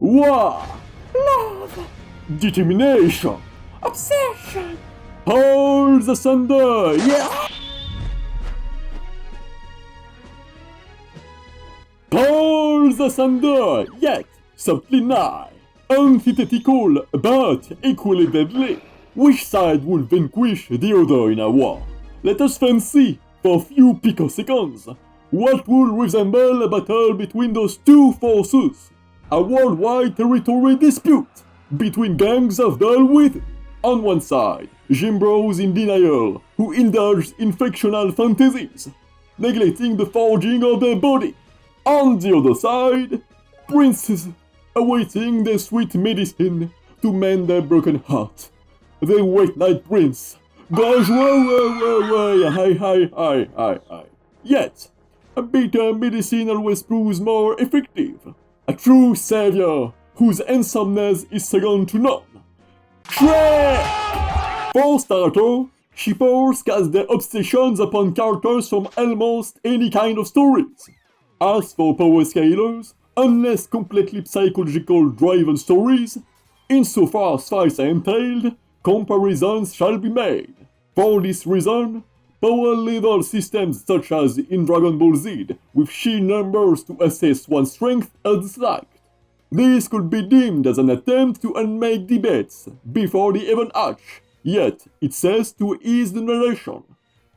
War, love, determination, obsession, poles asunder, yeah! Poles asunder, yet subtly nigh, antithetical but equally deadly. Which side will vanquish the other in a war? Let us fancy, for a few picoseconds, what would resemble a battle between those two forces. A worldwide territory dispute between gangs of dull wit. On one side, Jimbros in denial, who indulge in fictional fantasies, neglecting the forging of their body. On the other side, princes awaiting their sweet medicine to mend their broken heart. The White Knight Prince goes way, high. Yet, a bitter medicine always proves more effective. A true savior whose handsomeness is second to none. Shrek! For starter, shippers cast their obsessions upon characters from almost any kind of stories. As for Powerscalers, unless completely psychological driven stories, insofar as fights are entailed, comparisons shall be made. For this reason, power level systems such as in Dragon Ball Z, with sheer numbers to assess one's strength, are disliked. This could be deemed as an attempt to unmake debates before they even hatch, yet it says to ease the narration.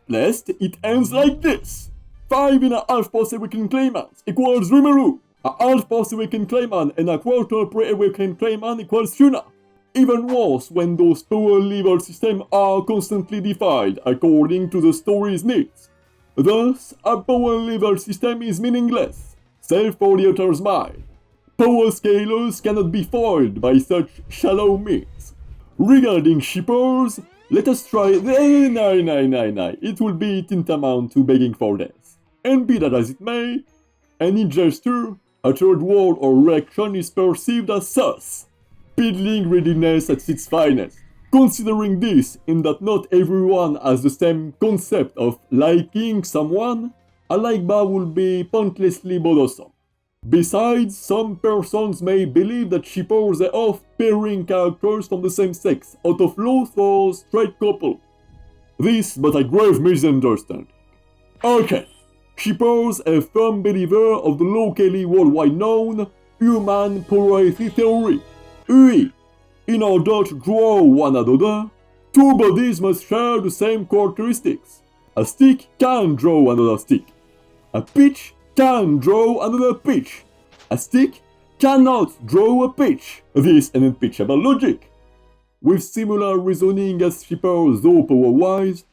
Lest it ends like this. 5.5 post-awakened claimants equals Rimuru. A half post-awakened claimant and a quarter pre-awakened claimant equals Yuna. Even worse when those power level systems are constantly defied according to the story's needs. Thus, a power level system is meaningless, save for the author's mind. Powerscalers cannot be foiled by such shallow means. Regarding shippers, let us try it will be tantamount to begging for death. And be that as it may, any gesture, a third word or reaction is perceived as sus. Piddling readiness at its finest. Considering this, in that not everyone has the same concept of liking someone, a like bar will be pointlessly bothersome. Besides, some persons may believe that shippers are off pairing characters from the same sex out of love for straight couple. This but a grave misunderstanding. Okay, shippers are firm believer of the locally worldwide known human polarity theory. UI. In order to draw one another, two bodies must share the same characteristics. A stick can draw another stick. A peach can draw another peach. A stick cannot draw a peach. This an unpitchable logic. With similar reasoning as shippers though power-wise,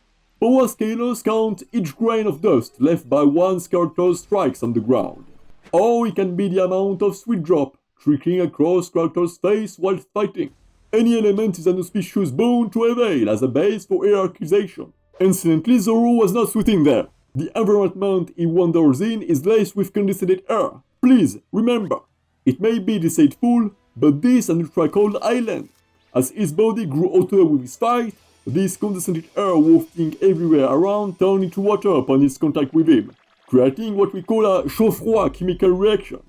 Powerscalers count each grain of dust left by one's character's strikes on the ground. Or it can be the amount of sweet drop trickling across character's face while fighting. Any element is an auspicious boon to avail as a base for hierarchization. Incidentally, Zoro was not sweating there. The environment he wanders in is laced with condensed air. Please, remember, it may be deceitful, but this is an ultra-cold island. As his body grew hotter with his fight, this condensed air wafting everywhere around turned into water upon its contact with him, creating what we call a chaud-froid chemical reaction.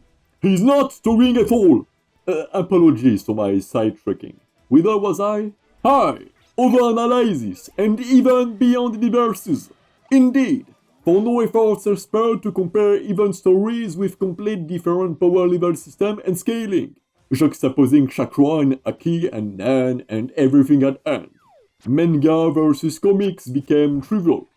He's not stirring at all. Apologies for my sidetracking. Whither was I? Hi! Overanalysis, and even beyond the verses. Indeed, for no efforts are spared to compare even stories with complete different power level system and scaling, juxtaposing chakra and Aki and Nan and everything at hand. Manga versus comics became trivial.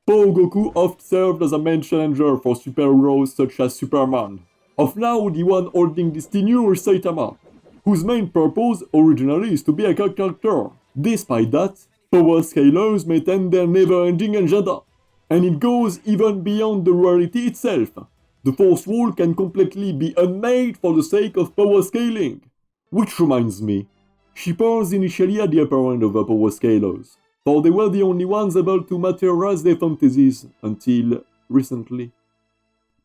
Goku oft served as a main challenger for superheroes such as Superman, of now the one holding this tenure Saitama, whose main purpose originally is to be a character. Despite that, Powerscalers maintain their never-ending agenda, and it goes even beyond the reality itself. The fourth wall can completely be unmade for the sake of power scaling. Which reminds me, shippers initially had the upper hand over Powerscalers, for they were the only ones able to materialize their fantasies until recently.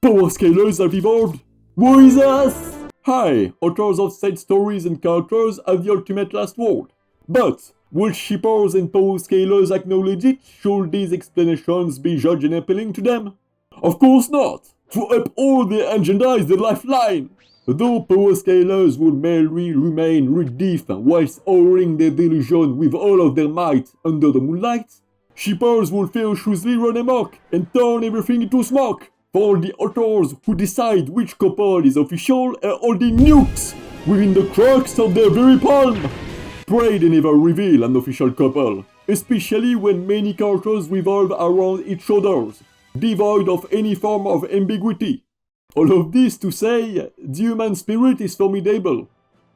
Powerscalers have evolved. Who is us? Hi, authors of said stories and characters have the ultimate last word. But will shippers and Powerscalers acknowledge it should these explanations be judged and appealing to them? Of course not! To uphold their agenda is the lifeline! Though Powerscalers would merely remain redefined whilst holding their delusion with all of their might under the moonlight, shippers would ferociously run amok and turn everything into smoke. For the authors who decide which couple is official are holding nukes within the cracks of their very palm. Pray they never reveal an official couple, especially when many characters revolve around each other, devoid of any form of ambiguity. All of this to say, the human spirit is formidable.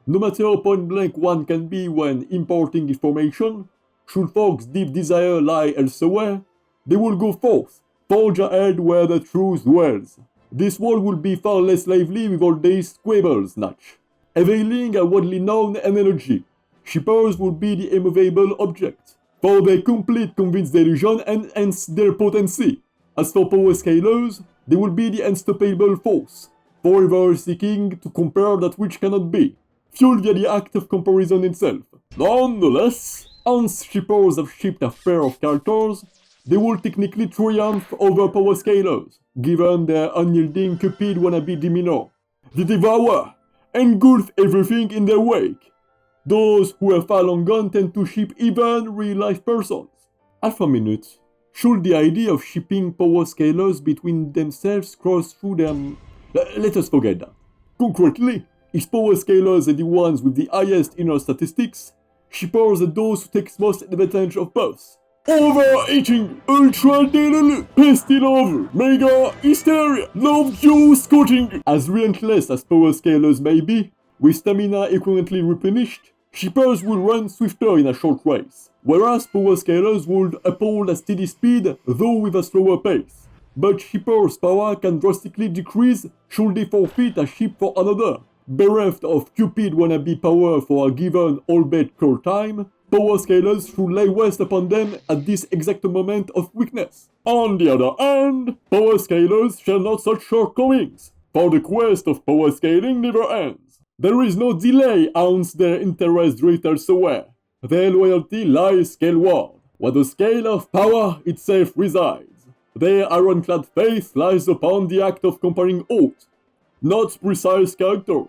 No matter how point blank one can be when importing information, should folks' deep desire lie elsewhere, they will go forth, forge ahead where the truth dwells. This world will be far less lively with all these squabbles, Natch. Availing a widely known analogy, shippers would be the immovable object, for their complete convinced delusion and hence their potency. As for Powerscalers, they will be the unstoppable force, forever seeking to compare that which cannot be, fueled via the act of comparison itself. Nonetheless, once shippers have shipped a pair of characters, they will technically triumph over Powerscalers, given their unyielding Cupid wannabe demeanor. They devour, engulf everything in their wake. Those who are far long gone tend to ship even real-life persons. Half a minute. Should the idea of shipping Powerscalers between themselves cross through them? Let us forget that. Concretely, if Powerscalers are the ones with the highest inner statistics, shippers are those who take most advantage of both. Overeating, ultra-delulu, pestilence, mega hysteria, love juice coating. As relentless as Powerscalers may be, with stamina equivalently replenished, shippers will run swifter in a short race, whereas Powerscalers would uphold a steady speed, though with a slower pace. But shippers' power can drastically decrease should they forfeit a ship for another. Bereft of Cupid wannabe power for a given albeit short time, Powerscalers should lay waste upon them at this exact moment of weakness. On the other hand, Powerscalers shall not such shortcomings, for the quest of Powerscaling never ends. There is no delay ounce their interest rate elsewhere. Their loyalty lies scaleward, where the scale of power itself resides. Their ironclad faith lies upon the act of comparing oath, not precise characters.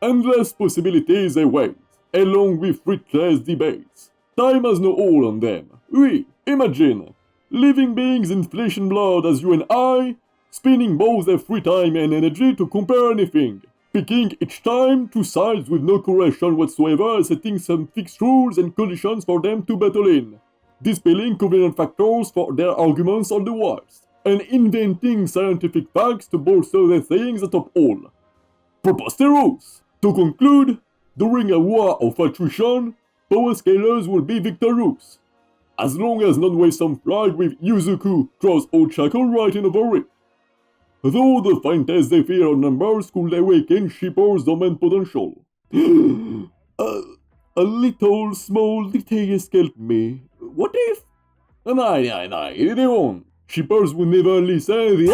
Endless possibilities await, along with fruitless debates. Time has no hold on them. We, imagine, living beings in flesh and blood as you and I, spending both their free time and energy to compare anything, picking each time two sides with no correlation whatsoever, setting some fixed rules and conditions for them to battle in, dispelling convenient factors for their arguments all the while, and inventing scientific facts to bolster their sayings atop all. Preposterous! To conclude, during a war of attrition, Powerscalers will be victorious, as long as none waste some pride with Yuzuku draws Ochako right in over it. Though the faintest they fear on numbers could awaken shippers' domain potential. A little small detail escaped me. What if? Nay, they won't. Shippers will never listen.